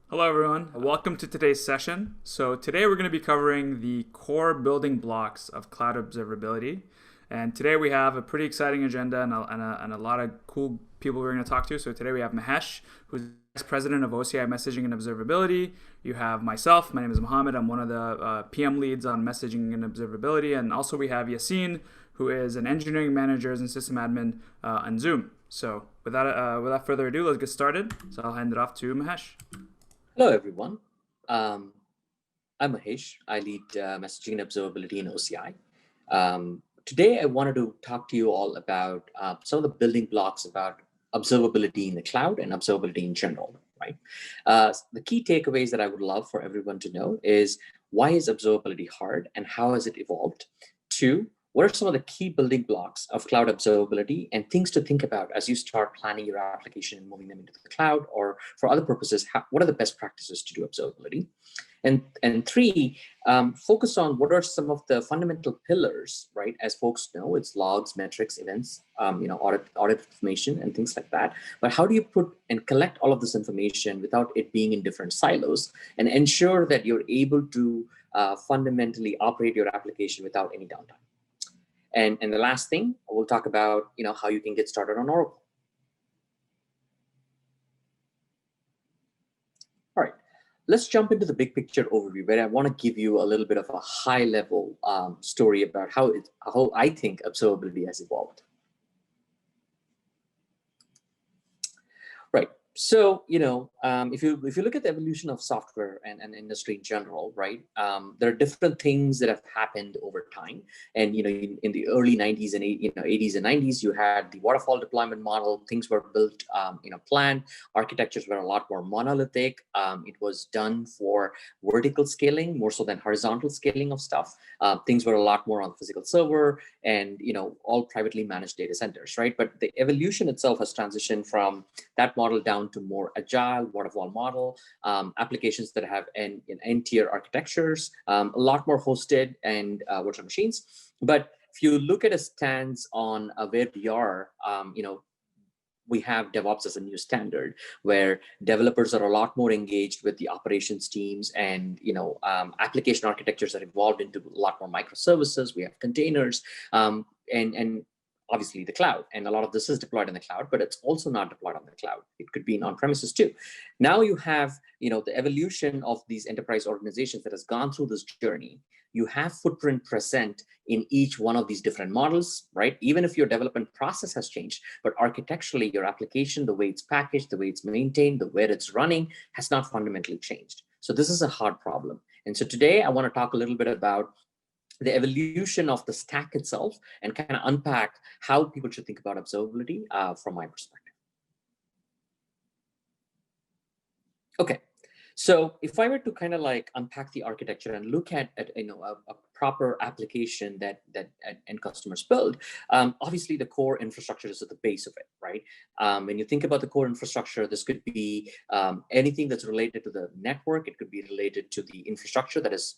Hello, everyone. Welcome to today's session. So, today we're going to be covering the core building blocks of cloud observability. And today we have a pretty exciting agenda and a lot of cool people we're going to talk to. So, today we have Mahesh, who's Vice President of OCI Messaging and Observability. You have myself. My name is Mohammed. I'm one of the PM leads on messaging and observability. And also, we have Yassine, who is an engineering manager and system admin on Zoom. So, without further ado, let's get started. So, I'll hand it off to Mahesh. Hello, everyone. I'm Mahesh. I lead messaging and observability in OCI. Today, I wanted to talk to you all about some of the building blocks about observability in the cloud and observability in general, right? The key takeaways that I would love for everyone to know is why is observability hard and how has it evolved? Two, what are some of the key building blocks of cloud observability and things to think about as you start planning your application and moving them into the cloud, or for other purposes, what are the best practices to do observability? And three, focus on what are some of the fundamental pillars, right? As folks know, it's logs, metrics, events, audit information and things like that. But how do you put and collect all of this information without it being in different silos and ensure that you're able to fundamentally operate your application without any downtime? And the last thing, we'll talk about how you can get started on Oracle. All right, let's jump into the big picture overview, where I want to give you a little bit of a high level story about how I think observability has evolved. Right. So, if you look at the evolution of software and industry in general, right, there are different things that have happened over time. And, in the early 90s and 80s and 90s, you had the waterfall deployment model. Things were built, planned. Architectures were a lot more monolithic. It was done for vertical scaling more so than horizontal scaling of stuff. Things were a lot more on the physical server and, all privately managed data centers, right? But the evolution itself has transitioned from that model down to more agile waterfall model, applications that have n-tier architectures, a lot more hosted and virtual machines. But if you look at a stance on where we are, we have DevOps as a new standard where developers are a lot more engaged with the operations teams, and application architectures are evolved into a lot more microservices. We have containers, and obviously the cloud, and a lot of this is deployed in the cloud, but it's also not deployed on the cloud. It could be in on-premises too. Now you have the evolution of these enterprise organizations that has gone through this journey. You have footprint present in each one of these different models, right? Even if your development process has changed, but architecturally your application, the way it's packaged, the way it's maintained, the way it's running has not fundamentally changed. So this is a hard problem. And so today I want to talk a little bit about the evolution of the stack itself and kind of unpack how people should think about observability from my perspective. Okay, so if I were to kind of like unpack the architecture and look at a proper application that end customers build, obviously the core infrastructure is at the base of it, right? When you think about the core infrastructure, this could be anything that's related to the network. It could be related to the infrastructure that is,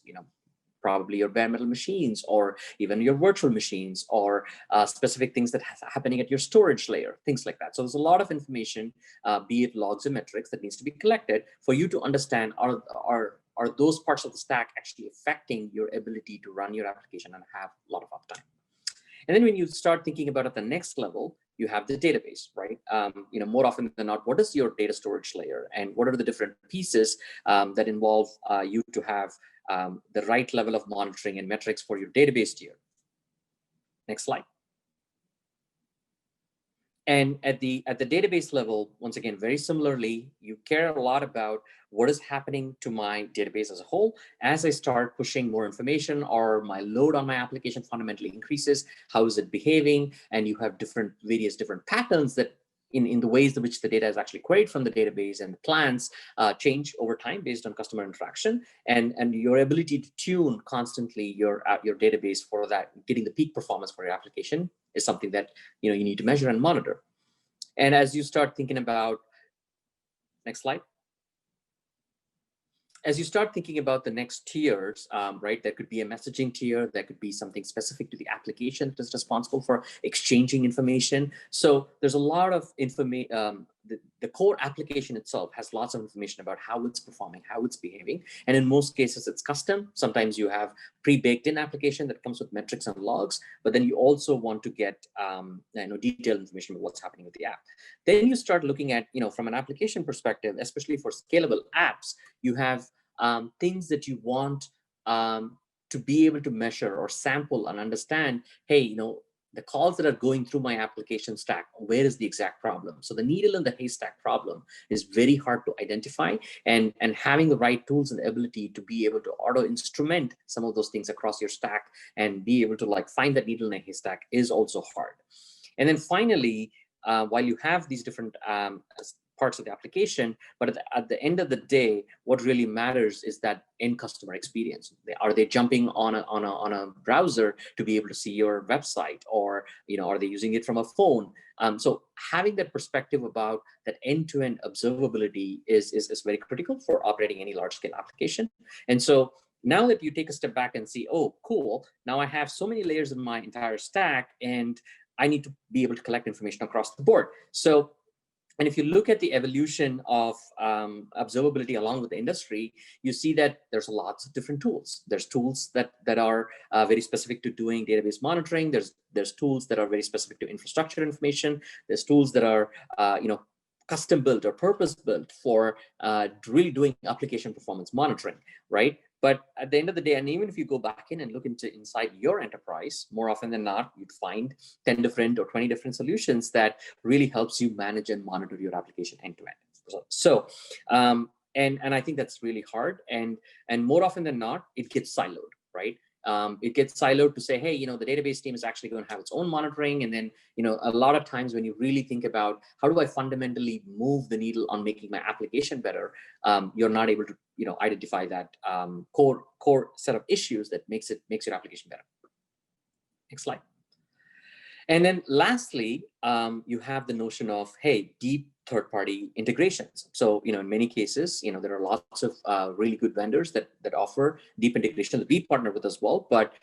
probably your bare metal machines, or even your virtual machines, or specific things that are happening at your storage layer, things like that. So there's a lot of information, be it logs or metrics, that needs to be collected for you to understand are those parts of the stack actually affecting your ability to run your application and have a lot of uptime. And then when you start thinking about at the next level, you have the database, right? More often than not, what is your data storage layer, and what are the different pieces that involve you to have the right level of monitoring and metrics for your database tier. Next slide. And at the database level, once again, very similarly, you care a lot about what is happening to my database as a whole. As I start pushing more information, or my load on my application fundamentally increases, how is it behaving? And you have various different patterns that in the ways in which the data is actually queried from the database, and the plans change over time based on customer interaction, and your ability to tune constantly your database for that, getting the peak performance for your application is something that you need to measure and monitor. And as you start thinking about, next slide. As you start thinking about the next tiers, right, there could be a messaging tier, there could be something specific to the application that is responsible for exchanging information. So there's a lot of information, the core application itself has lots of information about how it's performing, how it's behaving. And in most cases, it's custom. Sometimes you have pre-baked in application that comes with metrics and logs, but then you also want to get detailed information about what's happening with the app. Then you start looking at, from an application perspective, especially for scalable apps, you have things that you want to be able to measure or sample and understand, hey, the calls that are going through my application stack, where is the exact problem? So the needle in the haystack problem is very hard to identify, and having the right tools and the ability to be able to auto instrument some of those things across your stack and be able to find that needle in a haystack is also hard. And then finally, while you have these different parts of the application, but at the end of the day, what really matters is that end customer experience. Are they jumping on a browser to be able to see your website, or are they using it from a phone? So having that perspective about that end-to-end observability is very critical for operating any large-scale application. And so now that you take a step back and see, oh, cool, now I have so many layers in my entire stack, and I need to be able to collect information across the board. So, and if you look at the evolution of observability along with the industry, you see that there's lots of different tools. There's tools that are very specific to doing database monitoring. There's tools that are very specific to infrastructure information. There's tools that are custom built or purpose built for really doing application performance monitoring, right? But at the end of the day, and even if you go back in and look inside your enterprise, more often than not, you'd find 10 different or 20 different solutions that really helps you manage and monitor your application end to end. So, and I think that's really hard. And more often than not, it gets siloed, right? It gets siloed to say, hey, the database team is actually going to have its own monitoring. And then, a lot of times when you really think about how do I fundamentally move the needle on making my application better, you're not able to, identify that core set of issues that makes your application better. Next slide. And then lastly, you have the notion of, hey, deep third-party integrations. So, in many cases, there are lots of really good vendors that offer deep integration that we partner with as well, but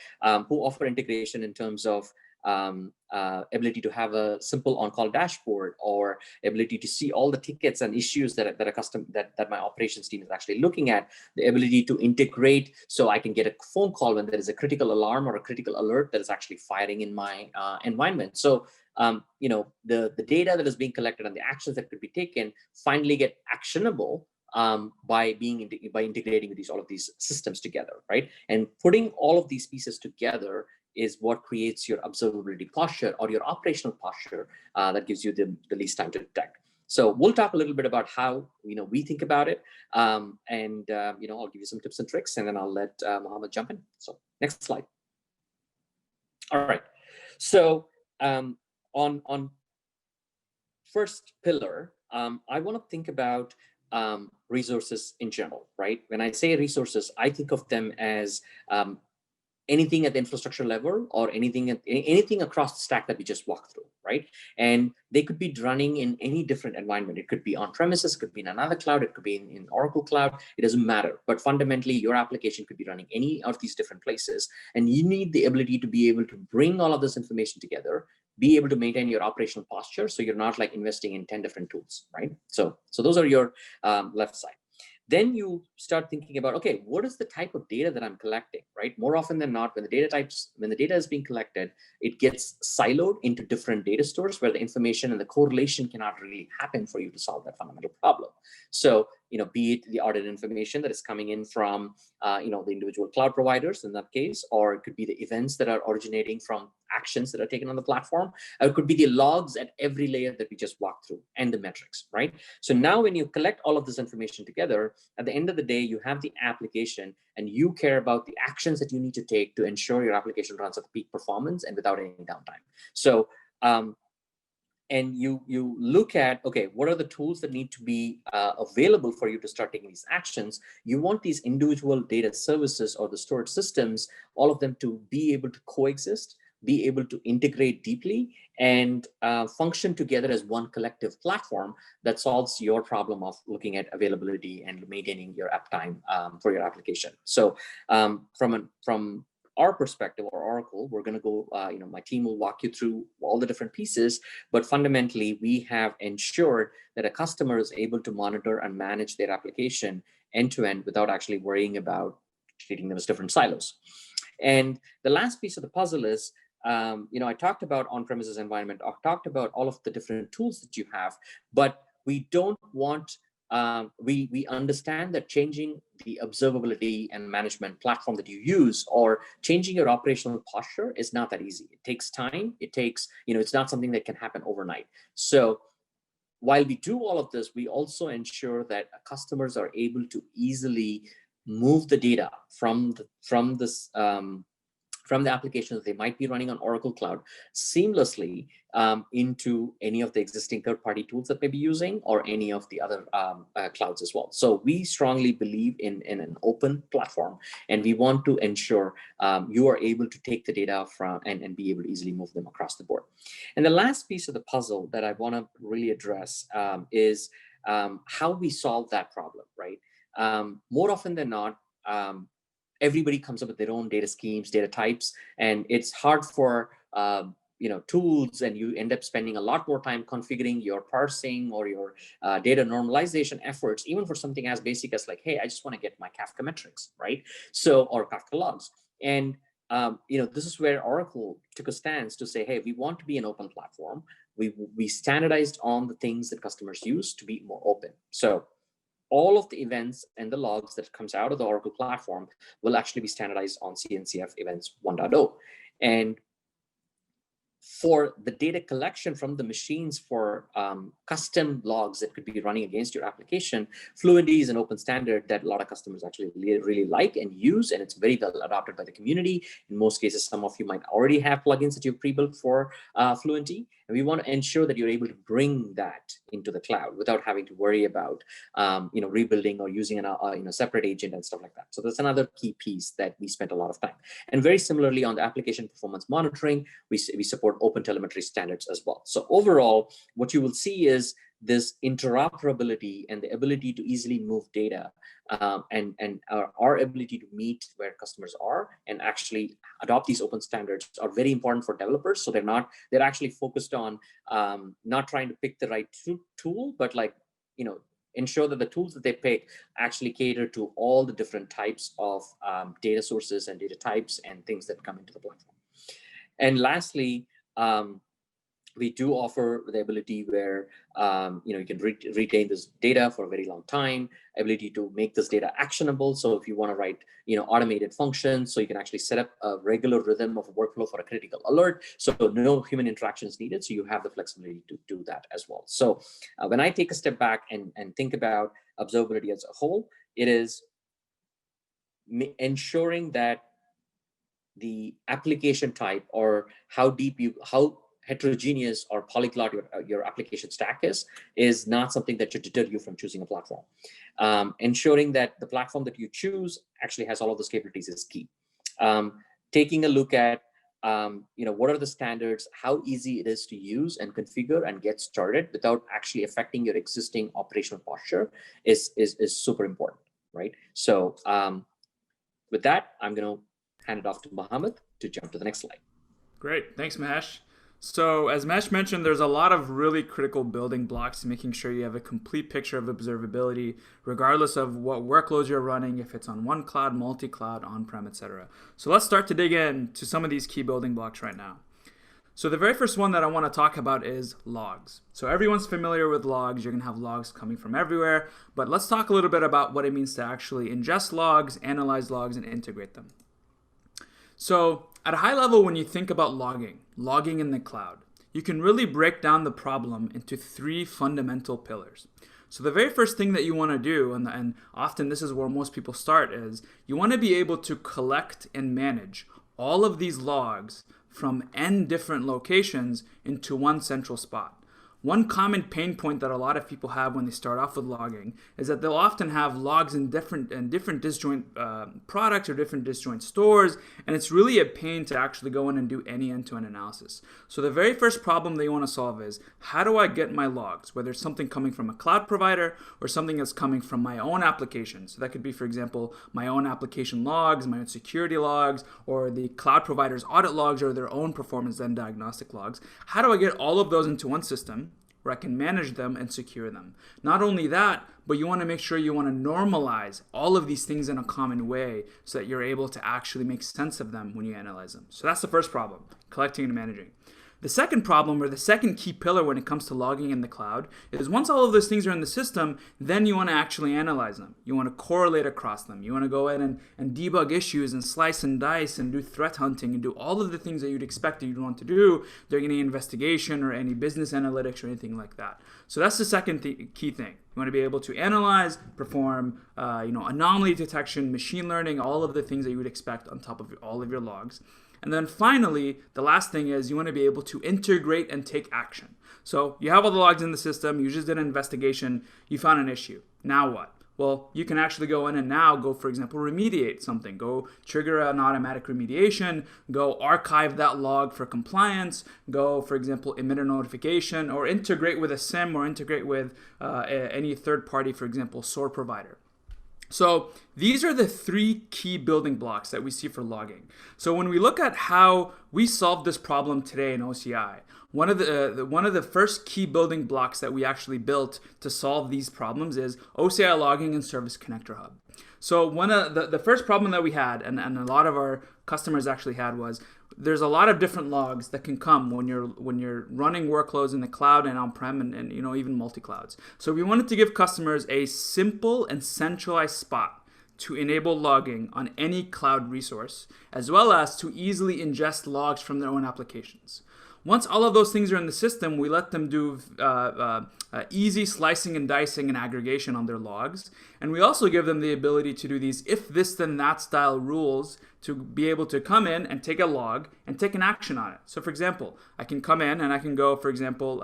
who offer integration in terms of ability to have a simple on-call dashboard, or ability to see all the tickets and issues that my operations team is actually looking at, the ability to integrate so I can get a phone call when there is a critical alarm or a critical alert that is actually firing in my environment. So the data that is being collected and the actions that could be taken finally get actionable by integrating with all of these systems together, right? And putting all of these pieces together is what creates your observability posture or your operational posture that gives you the least time to detect. So we'll talk a little bit about how we think about it, and I'll give you some tips and tricks, and then I'll let Mohammed jump in. So next slide. All right. So on first pillar, I want to think about resources in general, right? When I say resources, I think of them as anything at the infrastructure level or anything across the stack that we just walked through, right? And they could be running in any different environment. It could be on premises, it could be in another cloud, it could be in Oracle Cloud. It doesn't matter. But fundamentally, your application could be running any of these different places. And you need the ability to be able to bring all of this information together, be able to maintain your operational posture, so you're not investing in 10 different tools, right? So those are your left side. Then you start thinking about, okay, what is the type of data that I'm collecting, right? More often than not, when the data is being collected, it gets siloed into different data stores where the information and the correlation cannot really happen for you to solve that fundamental problem. So, be it the audit information that is coming in from, the individual cloud providers in that case, or it could be the events that are originating from actions that are taken on the platform. Or it could be the logs at every layer that we just walked through and the metrics, right? So now when you collect all of this information together, at the end of the day, you have the application and you care about the actions that you need to take to ensure your application runs at peak performance and without any downtime. So, and you look at, okay, what are the tools that need to be available for you to start taking these actions? You want these individual data services or the storage systems, all of them to be able to coexist, be able to integrate deeply, and function together as one collective platform that solves your problem of looking at availability and maintaining your uptime for your application. So from our perspective or Oracle, we're going to go, my team will walk you through all the different pieces, but fundamentally we have ensured that a customer is able to monitor and manage their application end to end without actually worrying about treating them as different silos. And the last piece of the puzzle is, I talked about on-premises environment, I talked about all of the different tools that you have, but we don't want, we understand that changing the observability and management platform that you use or changing your operational posture is not that easy. It takes time. It takes, it's not something that can happen overnight. So while we do all of this, we also ensure that customers are able to easily move the data from the applications that they might be running on Oracle Cloud seamlessly into any of the existing third-party tools that they may be using or any of the other clouds as well. So we strongly believe in an open platform, and we want to ensure you are able to take the data from and be able to easily move them across the board. And the last piece of the puzzle that I want to really address is how we solve that problem, right? More often than not, everybody comes up with their own data schemes, data types, and it's hard for tools, and you end up spending a lot more time configuring your parsing or your data normalization efforts, even for something as basic as like, hey, I just want to get my Kafka metrics, right? So, or Kafka logs. And this is where Oracle took a stance to say, hey, we want to be an open platform. We standardized on the things that customers use to be more open. So all of the events and the logs that comes out of the Oracle platform will actually be standardized on CNCF Events 1.0. And for the data collection from the machines for custom logs that could be running against your application, Fluentd is an open standard that a lot of customers actually really like and use, and it's very well adopted by the community. In most cases, some of you might already have plugins that you've pre-built for Fluentd, and we want to ensure that you're able to bring that into the cloud without having to worry about rebuilding or using a separate agent and stuff like that. So that's another key piece that we spent a lot of time. And very similarly on the application performance monitoring, we support open telemetry standards as well. So overall, what you will see is this interoperability and the ability to easily move data and our ability to meet where customers are and actually adopt these open standards are very important for developers. So they're actually focused on not trying to pick the right tool, but ensure that the tools that they pick actually cater to all the different types of data sources and data types and things that come into the platform. And lastly, we do offer the ability where you can retain this data for a very long time, ability to make this data actionable. So if you want to write automated functions, so you can actually set up a regular rhythm of a workflow for a critical alert, so no human interaction is needed, so you have the flexibility to do that as well. So when I take a step back and think about observability as a whole, it is ensuring that the application type or how heterogeneous or polyglot your application stack is not something that should deter you from choosing a platform. Ensuring that the platform that you choose actually has all of those capabilities is key. Taking a look at what are the standards, how easy it is to use and configure and get started without actually affecting your existing operational posture is super important, right? So with that, I'm going to hand it off to Mohammed to jump to the next slide. Great. Thanks, Mahesh. So as Mahesh mentioned, there's a lot of really critical building blocks to making sure you have a complete picture of observability, regardless of what workloads you're running, if it's on one cloud, multi-cloud, on-prem, etc. So let's start to dig into some of these key building blocks right now. So the very first one that I want to talk about is logs. So everyone's familiar with logs. You're going to have logs coming from everywhere. But let's talk a little bit about what it means to actually ingest logs, analyze logs, and integrate them. So at a high level, when you think about logging in the cloud, you can really break down the problem into three fundamental pillars. So the very first thing that you want to do, and often this is where most people start, is you want to be able to collect and manage all of these logs from n different locations into one central spot. One common pain point that a lot of people have when they start off with logging is that they'll often have logs in different disjoint products or different disjoint stores, and it's really a pain to actually go in and do any end-to-end analysis. So the very first problem that you want to solve is, how do I get my logs, whether it's something coming from a cloud provider or something that's coming from my own application. So that could be, for example, my own application logs, my own security logs, or the cloud provider's audit logs, or their own performance and diagnostic logs. How do I get all of those into one system where I can manage them and secure them? Not only that, but you want to make sure you want to normalize all of these things in a common way so that you're able to actually make sense of them when you analyze them. So that's the first problem, collecting and managing. The second problem, or the second key pillar when it comes to logging in the cloud, is once all of those things are in the system, then you want to actually analyze them. You want to correlate across them. You want to go in and debug issues and slice and dice and do threat hunting and do all of the things that you'd expect that you'd want to do during any investigation or any business analytics or anything like that. So that's the second key thing. You want to be able to analyze, perform anomaly detection, machine learning, all of the things that you would expect on top of all of your logs. And then finally, the last thing is you want to be able to integrate and take action. So you have all the logs in the system, you just did an investigation, you found an issue. Now what? Well, you can actually go in and now go, for example, remediate something. Go trigger an automatic remediation, go archive that log for compliance, go, for example, emit a notification, or integrate with a SIEM, or integrate with any third party, for example, SOAR provider. So these are the three key building blocks that we see for logging. So when we look at how we solve this problem today in OCI, one of the first key building blocks that we actually built to solve these problems is OCI Logging and Service Connector Hub. So one of the first problem that we had, and a lot of our customers actually had, was there's a lot of different logs that can come when you're running workloads in the cloud and on-prem and even multi-clouds. So we wanted to give customers a simple and centralized spot to enable logging on any cloud resource, as well as to easily ingest logs from their own applications. Once all of those things are in the system, we let them do easy slicing and dicing and aggregation on their logs. And we also give them the ability to do these if this then that style rules to be able to come in and take a log and take an action on it. So for example, I can come in and I can go, for example,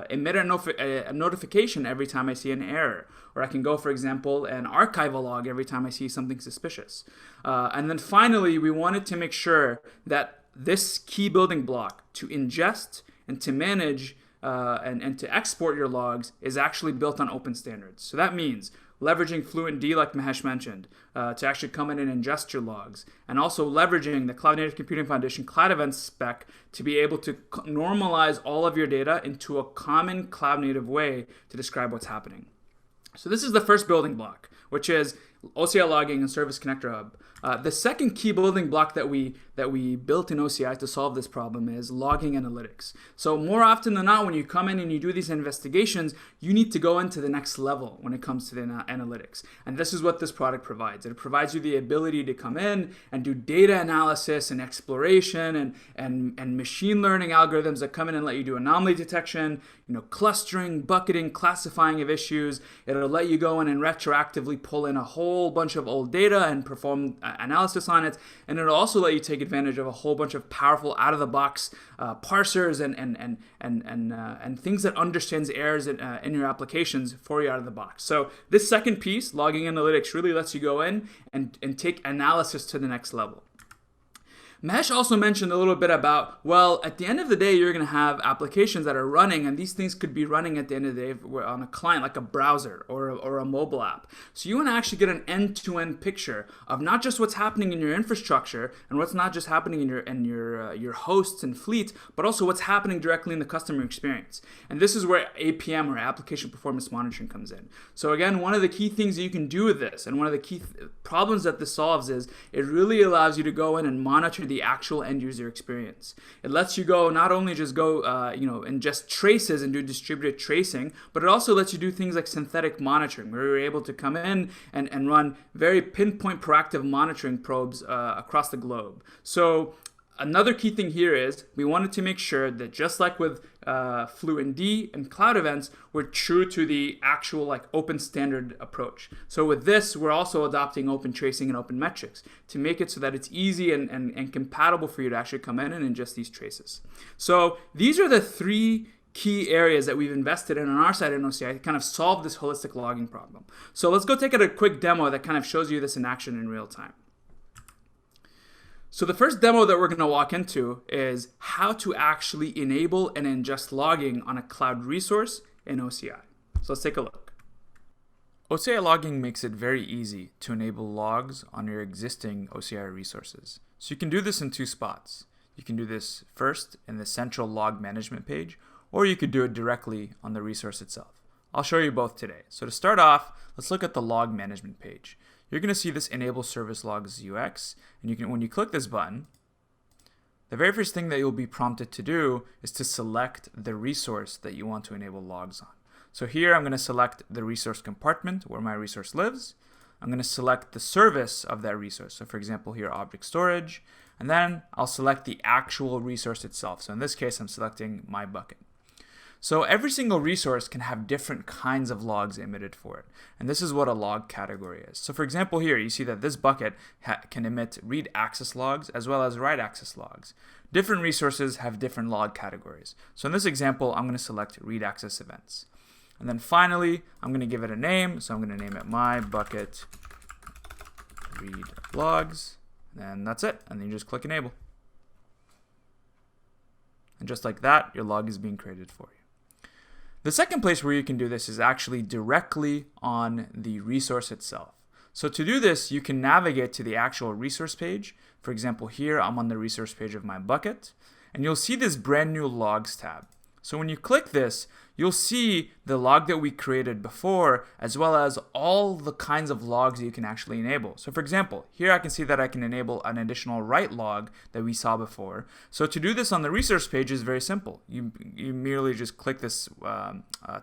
emit a notification every time I see an error. Or I can go, for example, and archive a log every time I see something suspicious. And then finally, we wanted to make sure that this key building block to ingest and to manage and to export your logs is actually built on open standards. So that means leveraging FluentD, like Mahesh mentioned, to actually come in and ingest your logs, and also leveraging the Cloud Native Computing Foundation Cloud Events spec to be able to normalize all of your data into a common cloud native way to describe what's happening. So this is the first building block, which is OCI Logging and Service Connector Hub. The second key building block that we built in OCI to solve this problem is logging analytics. So more often than not, when you come in and you do these investigations, you need to go into the next level when it comes to the analytics. And this is what this product provides. It provides you the ability to come in and do data analysis and exploration and machine learning algorithms that come in and let you do anomaly detection, clustering, bucketing, classifying of issues. It'll let you go in and retroactively pull in a whole bunch of old data and perform analysis on it, and it'll also let you take advantage of a whole bunch of powerful out-of-the-box parsers and things that understands errors in your applications for you out of the box. So this second piece, logging analytics, really lets you go in and take analysis to the next level. Mahesh also mentioned a little bit about, well, at the end of the day, you're going to have applications that are running, and these things could be running at the end of the day on a client like a browser or a mobile app. So you want to actually get an end-to-end picture of not just what's happening in your infrastructure and what's not just happening in your hosts and fleet, but also what's happening directly in the customer experience. And this is where APM, or Application Performance Monitoring, comes in. So again, one of the key things that you can do with this, and one of the key problems that this solves, is it really allows you to go in and monitor the actual end user experience. It lets you go not only just go ingest traces and do distributed tracing, but it also lets you do things like synthetic monitoring, where you're able to come in and run very pinpoint proactive monitoring probes across the globe. So another key thing here is we wanted to make sure that, just like with FluentD and Cloud Events, we're true to the actual open standard approach. So with this, we're also adopting open tracing and open metrics to make it so that it's easy and compatible for you to actually come in and ingest these traces. So these are the three key areas that we've invested in on our side in OCI to kind of solve this holistic logging problem. So let's go take a quick demo that kind of shows you this in action in real time. So the first demo that we're going to walk into is how to actually enable and ingest logging on a cloud resource in OCI. So let's take a look. OCI logging makes it very easy to enable logs on your existing OCI resources. So you can do this in two spots. You can do this first in the central log management page, or you could do it directly on the resource itself. I'll show you both today. So to start off, let's look at the log management page. You're going to see this enable service logs UX, and when you click this button, the very first thing that you'll be prompted to do is to select the resource that you want to enable logs on. So here I'm going to select the resource compartment where my resource lives. I'm going to select the service of that resource. So for example, here object storage, and then I'll select the actual resource itself. So in this case, I'm selecting my bucket. So every single resource can have different kinds of logs emitted for it. And this is what a log category is. So for example, here you see that this bucket can emit read access logs as well as write access logs. Different resources have different log categories. So in this example, I'm going to select read access events. And then finally, I'm going to give it a name. So I'm going to name it my bucket read logs. And that's it. And then you just click enable. And just like that, your log is being created for you. The second place where you can do this is actually directly on the resource itself. So to do this, you can navigate to the actual resource page. For example, here I'm on the resource page of my bucket, and you'll see this brand new logs tab. So when you click this, you'll see the log that we created before, as well as all the kinds of logs that you can actually enable. So for example, here I can see that I can enable an additional write log that we saw before. So to do this on the resource page is very simple. You merely just click this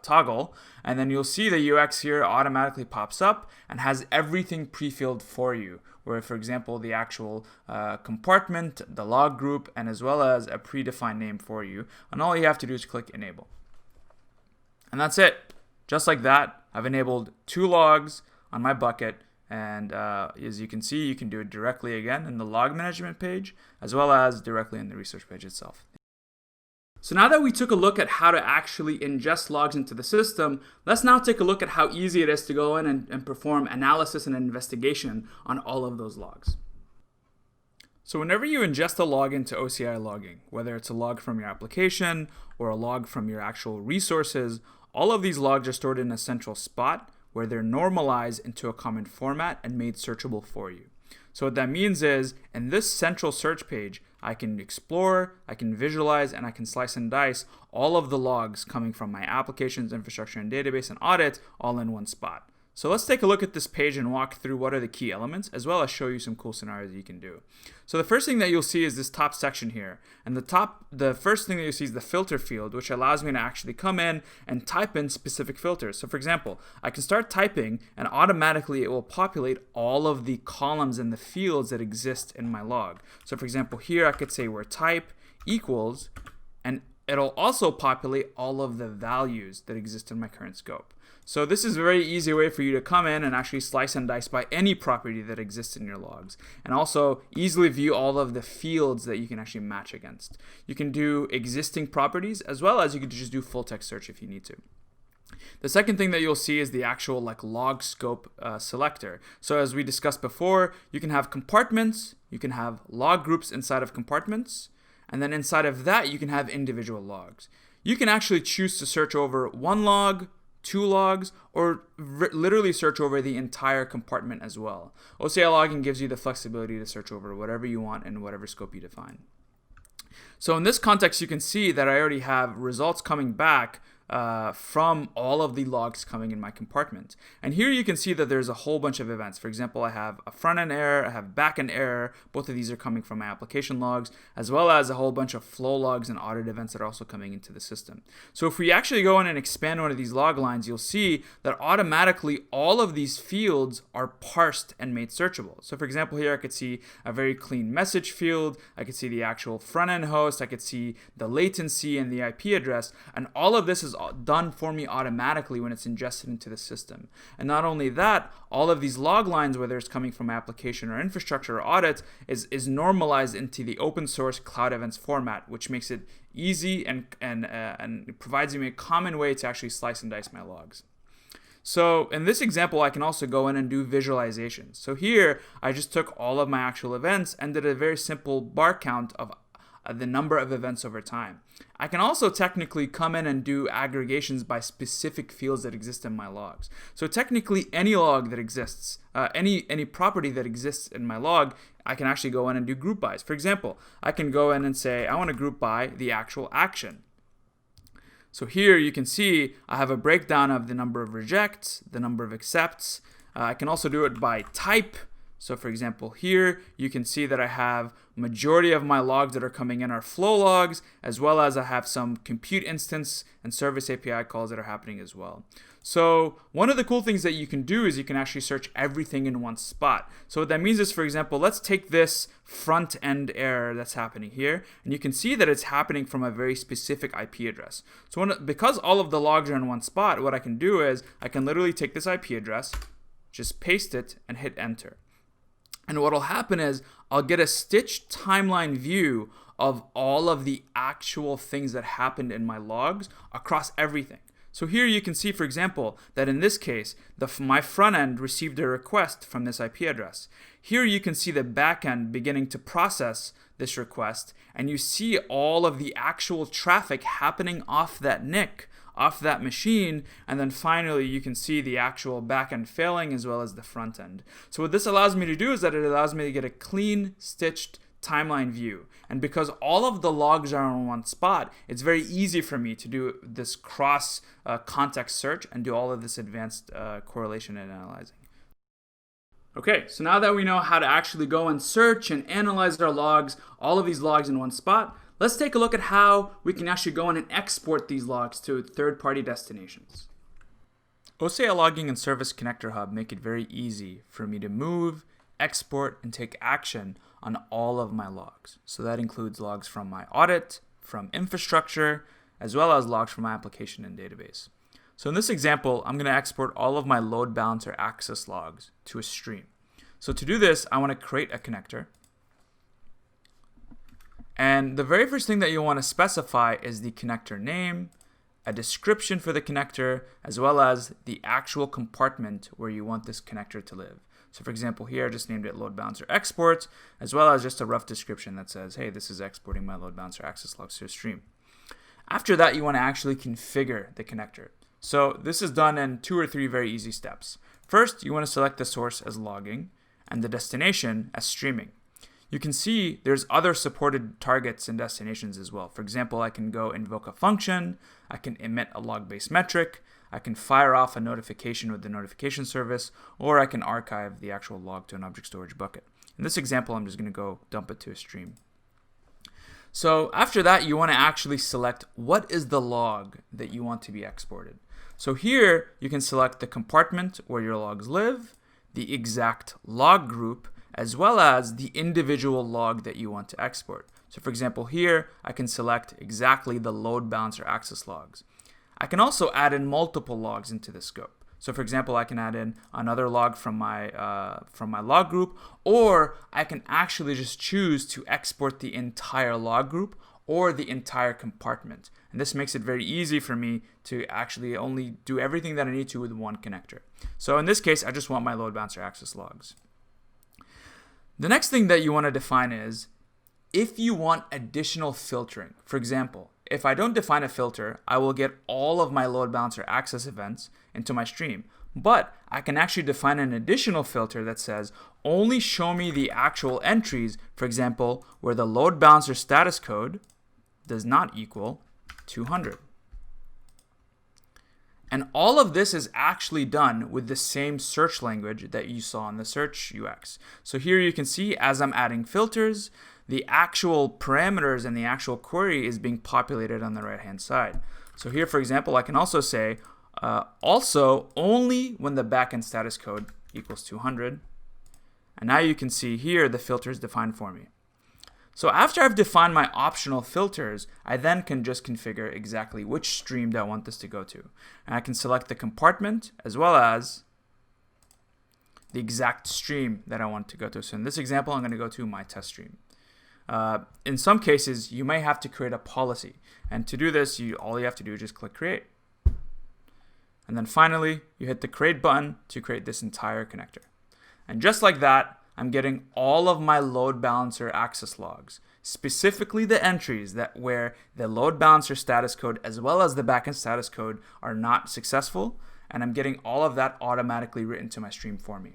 toggle, and then you'll see the UX here automatically pops up and has everything pre-filled for you, where for example, the actual compartment, the log group, and as well as a predefined name for you. And all you have to do is click enable. And that's it. Just like that, I've enabled 2 logs on my bucket. And as you can see, you can do it directly again in the log management page, as well as directly in the resource page itself. So now that we took a look at how to actually ingest logs into the system, let's now take a look at how easy it is to go in and perform analysis and investigation on all of those logs. So whenever you ingest a log into OCI logging, whether it's a log from your application or a log from your actual resources, all of these logs are stored in a central spot where they're normalized into a common format and made searchable for you. So what that means is, in this central search page, I can explore, I can visualize, and I can slice and dice all of the logs coming from my applications, infrastructure, and database and audit all in one spot. So let's take a look at this page and walk through what are the key elements, as well as show you some cool scenarios you can do. So the first thing that you'll see is this top section here. And the first thing that you'll see is the filter field, which allows me to actually come in and type in specific filters. So for example, I can start typing and automatically it will populate all of the columns and the fields that exist in my log. So for example, here I could say where type equals, and it'll also populate all of the values that exist in my current scope. So this is a very easy way for you to come in and actually slice and dice by any property that exists in your logs, and also easily view all of the fields that you can actually match against. You can do existing properties, as well as you can just do full text search if you need to. The second thing that you'll see is the actual log scope selector. So as we discussed before, you can have compartments, you can have log groups inside of compartments, and then inside of that you can have individual logs. You can actually choose to search over 1 log, 2 logs, or literally search over the entire compartment as well. OCI logging gives you the flexibility to search over whatever you want in whatever scope you define. So in this context, you can see that I already have results coming back from all of the logs coming in my compartment. And here you can see that there's a whole bunch of events. For example, I have a front-end error, I have back-end error. Both of these are coming from my application logs, as well as a whole bunch of flow logs and audit events that are also coming into the system. So if we actually go in and expand one of these log lines, you'll see that automatically all of these fields are parsed and made searchable. So for example, here I could see a very clean message field, I could see the actual front-end host, I could see the latency and the IP address, and all of this is done for me automatically when it's ingested into the system. And not only that, all of these log lines, whether it's coming from application or infrastructure or audit, is normalized into the open source Cloud Events format, which makes it easy and provides me a common way to actually slice and dice my logs. So in this example, I can also go in and do visualizations. So here, I just took all of my actual events and did a very simple bar count of the number of events over time. I can also technically come in and do aggregations by specific fields that exist in my logs. So technically, any log that exists, any property that exists in my log, I can actually go in and do group bys. For example, I can go in and say, I want to group by the actual action. So here you can see I have a breakdown of the number of rejects, the number of accepts. I can also do it by type. So for example, here you can see that I have majority of my logs that are coming in are flow logs, as well as I have some compute instance and service API calls that are happening as well. So one of the cool things that you can do is you can actually search everything in one spot. So what that means is, for example, let's take this front end error that's happening here, and you can see that it's happening from a very specific IP address. So because all of the logs are in one spot, what I can do is I can literally take this IP address, just paste it, and hit enter. And what will happen is I'll get a stitched timeline view of all of the actual things that happened in my logs across everything. So here you can see, for example, that in this case, my front end received a request from this IP address. Here you can see the back end beginning to process this request, and you see all of the actual traffic happening off that NIC, off that machine, and then finally you can see the actual backend failing as well as the front end. So what this allows me to do is that it allows me to get a clean, stitched timeline view. And because all of the logs are in one spot, it's very easy for me to do this cross context search and do all of this advanced correlation and analyzing. Okay, so now that we know how to actually go and search and analyze our logs, all of these logs in one spot, let's take a look at how we can actually go in and export these logs to third-party destinations. OCI Logging and Service Connector Hub make it very easy for me to move, export, and take action on all of my logs. So that includes logs from my audit, from infrastructure, as well as logs from my application and database. So in this example, I'm going to export all of my load balancer access logs to a stream. So to do this, I want to create a connector. And the very first thing that you want to specify is the connector name, a description for the connector, as well as the actual compartment where you want this connector to live. So for example, here I just named it load balancer export, as well as just a rough description that says, hey, this is exporting my load balancer access logs to a stream. After that, you want to actually configure the connector. So this is done in 2 or 3 very easy steps. First, you want to select the source as logging and the destination as streaming. You can see there's other supported targets and destinations as well. For example, I can go invoke a function, I can emit a log-based metric, I can fire off a notification with the notification service, or I can archive the actual log to an object storage bucket. In this example, I'm just going to go dump it to a stream. So after that, you want to actually select what is the log that you want to be exported. So here, you can select the compartment where your logs live, the exact log group, as well as the individual log that you want to export. So for example, here, I can select exactly the load balancer access logs. I can also add in multiple logs into the scope. So for example, I can add in another log from my log group, or I can actually just choose to export the entire log group or the entire compartment. And this makes it very easy for me to actually only do everything that I need to with one connector. So in this case, I just want my load balancer access logs. The next thing that you want to define is if you want additional filtering. For example, if I don't define a filter, I will get all of my load balancer access events into my stream. But I can actually define an additional filter that says only show me the actual entries, for example, where the load balancer status code does not equal 200. And all of this is actually done with the same search language that you saw in the search UX. So here you can see as I'm adding filters, the actual parameters and the actual query is being populated on the right-hand side. So here, for example, I can also say, also only when the backend status code equals 200. And now you can see here the filter is defined for me. So after I've defined my optional filters, I then can just configure exactly which stream that I want this to go to. And I can select the compartment as well as the exact stream that I want to go to. So in this example, I'm going to go to my test stream. In some cases, you may have to create a policy. And to do this, all you have to do is just click create. And then finally, you hit the create button to create this entire connector. And just like that, I'm getting all of my load balancer access logs, specifically the entries where the load balancer status code as well as the backend status code are not successful, and I'm getting all of that automatically written to my stream for me.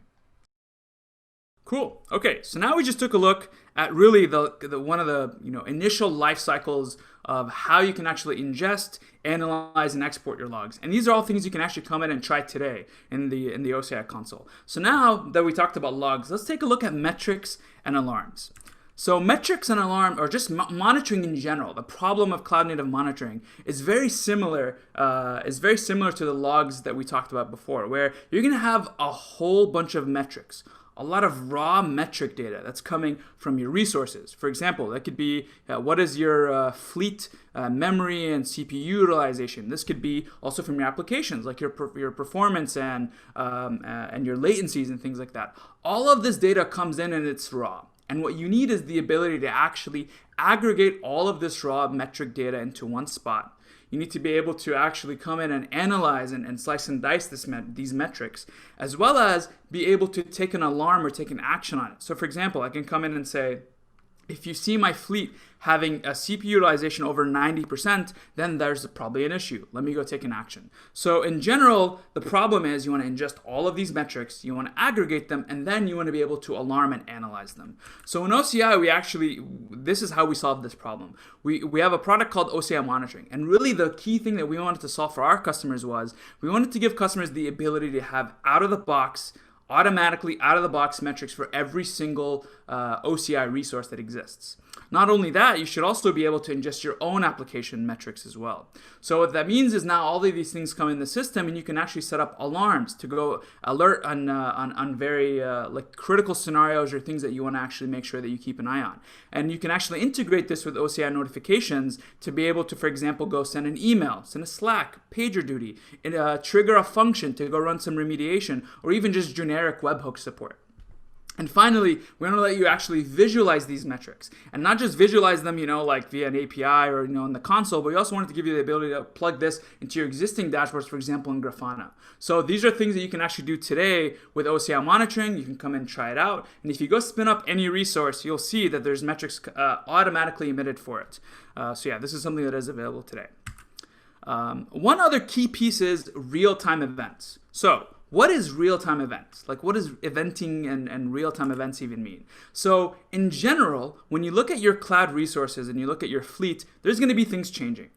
Cool. Okay, so now we just took a look at really the one of the initial life cycles of how you can actually ingest, analyze, and export your logs. And these are all things you can actually come in and try today in the OCI console. So now that we talked about logs, let's take a look at metrics and alarms. So metrics and alarm, or just monitoring in general, the problem of cloud native monitoring is very similar. To the logs that we talked about before, where you're going to have a whole bunch of metrics. A lot of raw metric data that's coming from your resources. For example, that could be what is your fleet memory and CPU utilization. This could be also from your applications, like your performance and your latencies and things like that. All of this data comes in and it's raw. And what you need is the ability to actually aggregate all of this raw metric data into one spot. You need to be able to actually come in and analyze and slice and dice these metrics, as well as be able to take an alarm or take an action on it. So for example, I can come in and say, if you see my fleet having a CPU utilization over 90%, then there's probably an issue. Let me go take an action. So in general, the problem is you want to ingest all of these metrics, you want to aggregate them, and then you want to be able to alarm and analyze them. So in OCI, this is how we solve this problem. We have a product called OCI monitoring. And really the key thing that we wanted to solve for our customers was we wanted to give customers the ability to have automatically out of the box metrics for every single OCI resource that exists. Not only that, you should also be able to ingest your own application metrics as well. So what that means is now all of these things come in the system, and you can actually set up alarms to go alert on very critical scenarios or things that you want to actually make sure that you keep an eye on. And you can actually integrate this with OCI notifications to be able to, for example, go send an email, send a Slack, PagerDuty, trigger a function to go run some remediation, or even just generic webhook support. And finally, we want to let you actually visualize these metrics, and not just visualize them, like via an API or in the console, but we also wanted to give you the ability to plug this into your existing dashboards, for example, in Grafana. So these are things that you can actually do today with OCI monitoring. You can come in and try it out, and if you go spin up any resource, you'll see that there's metrics automatically emitted for it. So yeah, this is something that is available today. One other key piece is real-time events. So what is real-time events? Like, what does eventing and real-time events even mean? So in general, when you look at your cloud resources and you look at your fleet, there's going to be things changing.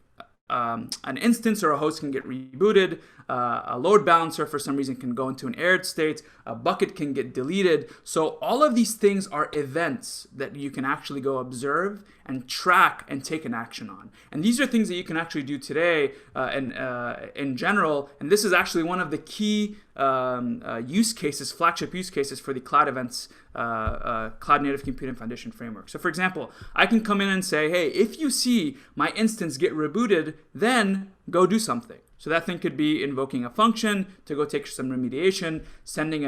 An instance or a host can get rebooted. A load balancer for some reason can go into an error state. A bucket can get deleted. So all of these things are events that you can actually go observe and track and take an action on. And these are things that you can actually do today in general. And this is actually one of the key use cases, flagship use cases for the Cloud Events Cloud Native Computing Foundation framework. So for example, I can come in and say, hey, if you see my instance get rebooted, then go do something. So that thing could be invoking a function to go take some remediation, sending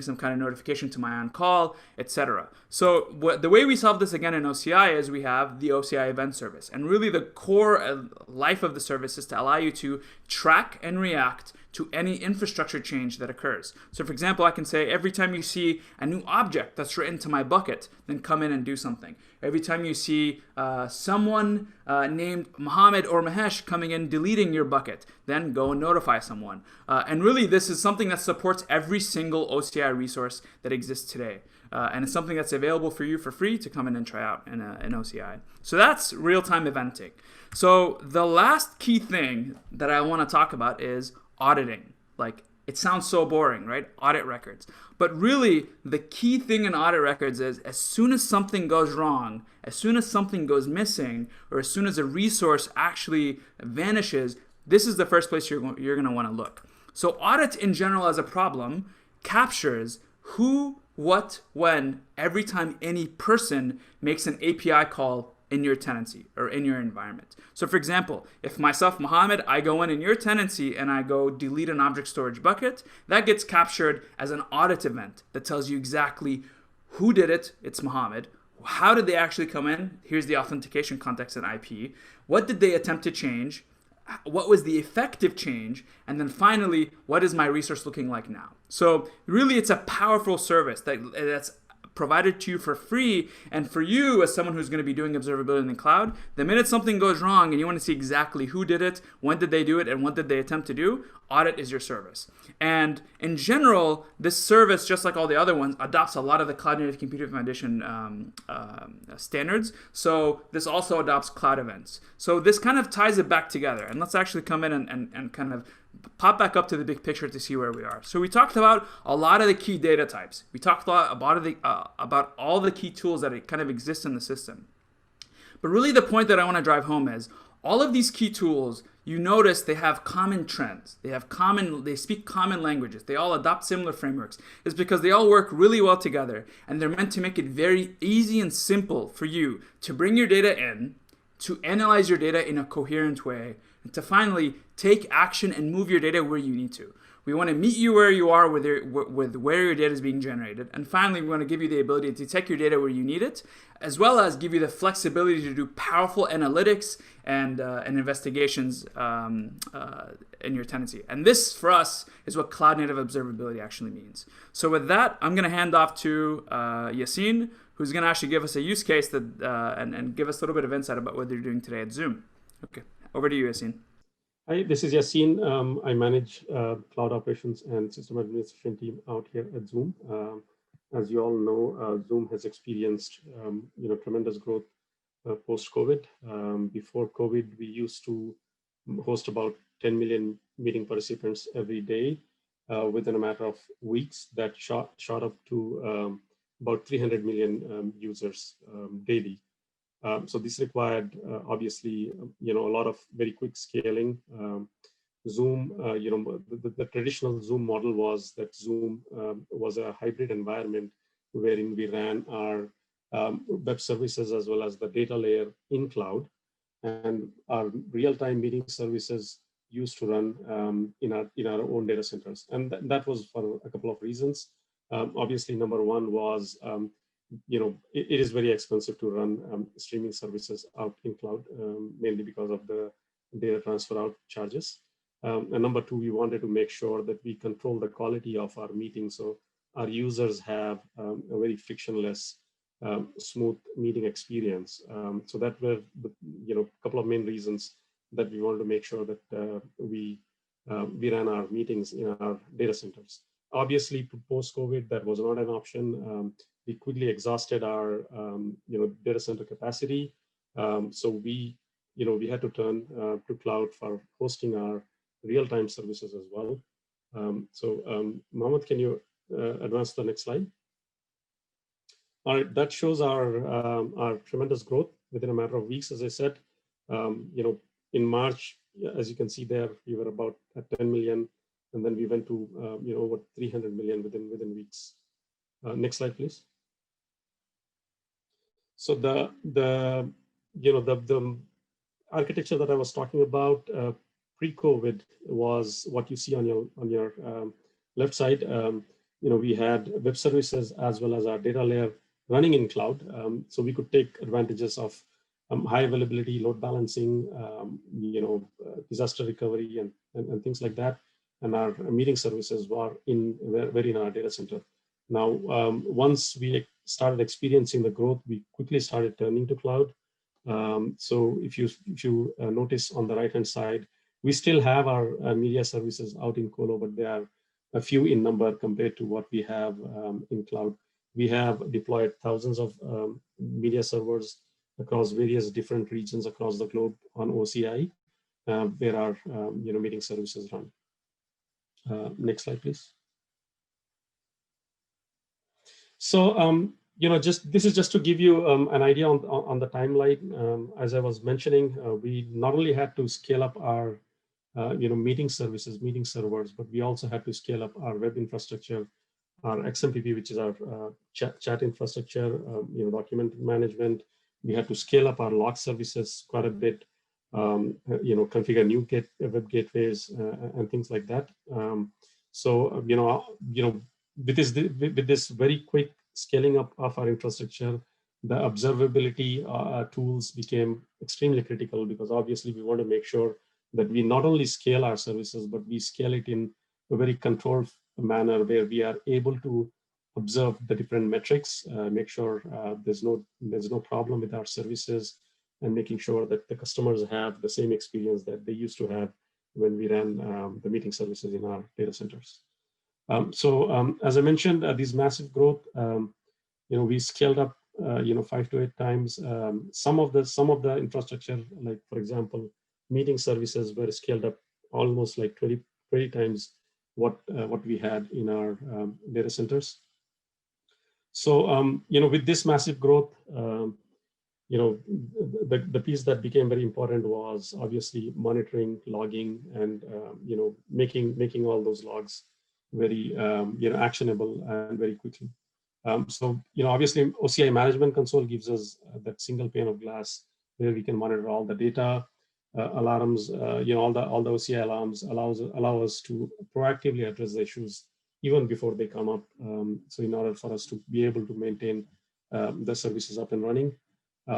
some kind of notification to my on-call, etc. So the way we solve this again in OCI is we have the OCI event service. And really the core life of the service is to allow you to track and react to any infrastructure change that occurs. So for example, I can say every time you see a new object that's written to my bucket, then come in and do something. Every time you see someone named Mohammed or Mahesh coming in deleting your bucket, then go and notify someone. And really this is something that supports every single OCI resource that exists today. And it's something that's available for you for free to come in and try out in OCI. So that's real-time eventing. So the last key thing that I want to talk about is auditing. Like, it sounds so boring, right? Audit records. But really, the key thing in audit records is as soon as something goes wrong, as soon as something goes missing, or as soon as a resource actually vanishes, this is the first place you're going to want to look. So audit in general as a problem captures who what, when, every time any person makes an API call in your tenancy or in your environment. So for example, if myself, Mohammed, I go in your tenancy and I go delete an object storage bucket, that gets captured as an audit event that tells you exactly who did it, it's Mohammed. How did they actually come in? Here's the authentication context and IP. What did they attempt to change? What was the effective change? And then finally, what is my resource looking like now? So really, it's a powerful service that's provided to you for free. And for you, as someone who's going to be doing observability in the cloud, the minute something goes wrong and you want to see exactly who did it, when did they do it, and what did they attempt to do, Audit is your service. And in general, this service, just like all the other ones, adopts a lot of the Cloud Native Computing Foundation standards. So this also adopts cloud events. So this kind of ties it back together. And let's actually come in and kind of pop back up to the big picture to see where we are. So we talked about a lot of the key data types. We talked a lot about all the key tools that kind of exist in the system. But really the point that I want to drive home is all of these key tools, you notice they have common trends. They speak common languages. They all adopt similar frameworks. It's because they all work really well together, and they're meant to make it very easy and simple for you to bring your data in, to analyze your data in a coherent way, and to finally take action and move your data where you need to. We want to meet you where you are with where your data is being generated. And finally, we want to give you the ability to take your data where you need it, as well as give you the flexibility to do powerful analytics and investigations in your tenancy. And this, for us, is what cloud native observability actually means. So with that, I'm going to hand off to Yassine, who's going to actually give us a use case that and give us a little bit of insight about what they're doing today at Zoom. Okay, over to you, Yassine. Hi, this is Yassine. I manage cloud operations and system administration team out here at Zoom. As you all know, Zoom has experienced tremendous growth post-COVID. Before COVID, we used to host about 10 million meeting participants every day. Within a matter of weeks, that shot up to about 300 million users daily. So this required obviously, a lot of very quick scaling. Zoom, the traditional Zoom model was that Zoom was a hybrid environment wherein we ran our web services as well as the data layer in cloud, and our real-time meeting services used to run in our own data centers, and that was for a couple of reasons. Obviously, number one was it is very expensive to run streaming services out in cloud, mainly because of the data transfer out charges. And number two, we wanted to make sure that we control the quality of our meetings, so our users have a very frictionless, smooth meeting experience. So that were the couple of main reasons that we wanted to make sure that we ran our meetings in our data centers. Obviously, post-COVID, that was not an option. We quickly exhausted our data center capacity, so we had to turn to cloud for hosting our real-time services as well. Mohammed, can you advance to the next slide? All right, that shows our tremendous growth within a matter of weeks. As I said, in March, as you can see there, we were about at 10 million, and then we went to over 300 million within weeks. Next slide, please. So the architecture that I was talking about pre-COVID was what you see on your left side. We had web services as well as our data layer running in cloud, so we could take advantages of high availability, load balancing, disaster recovery, and things like that. And our meeting services were in our data center. Now, once we started experiencing the growth, we quickly started turning to cloud. So if you notice on the right-hand side, we still have our media services out in colo, but they are a few in number compared to what we have in cloud. We have deployed thousands of media servers across various different regions across the globe on OCI, where our meeting services run. Next slide, please. So this is just to give you an idea on the timeline. As I was mentioning, we not only had to scale up our meeting services, meeting servers, but we also had to scale up our web infrastructure, our XMPP, which is our chat infrastructure, document management. We had to scale up our log services quite a bit, configure new web gateways and things like that. With this very quick scaling up of our infrastructure, the observability tools became extremely critical, because obviously we want to make sure that we not only scale our services, but we scale it in a very controlled manner where we are able to observe the different metrics, make sure there's no problem with our services, and making sure that the customers have the same experience that they used to have when we ran the meeting services in our data centers. As I mentioned, these massive growth, we scaled up 5 to 8 times. Some of the infrastructure, like for example, meeting services, were scaled up almost like 20 times what we had in our data centers. So with this massive growth, the piece that became very important was obviously monitoring, logging, and making all those logs very actionable and very quickly. Obviously OCI Management Console gives us that single pane of glass where we can monitor all the data, alarms, all the OCI alarms allow us to proactively address the issues even before they come up. So in order for us to be able to maintain the services up and running. We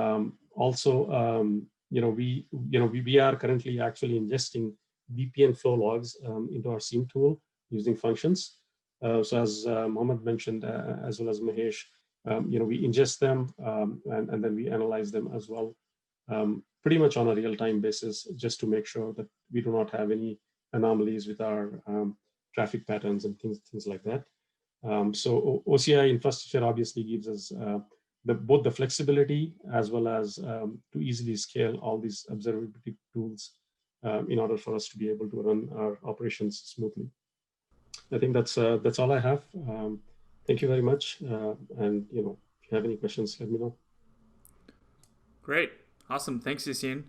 are currently actually ingesting VPN flow logs into our SIEM tool using functions. So as Mohammed mentioned, as well as Mahesh, we ingest them and then we analyze them as well, pretty much on a real-time basis, just to make sure that we do not have any anomalies with our traffic patterns and things like that. So OCI infrastructure obviously gives us both the flexibility as well as to easily scale all these observability tools in order for us to be able to run our operations smoothly. I think that's all I have. Thank you very much. And if you have any questions, let me know. Great, awesome. Thanks, Yassine.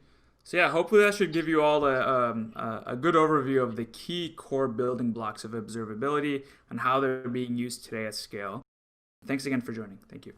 So yeah, hopefully that should give you all a good overview of the key core building blocks of observability and how they're being used today at scale. Thanks again for joining. Thank you.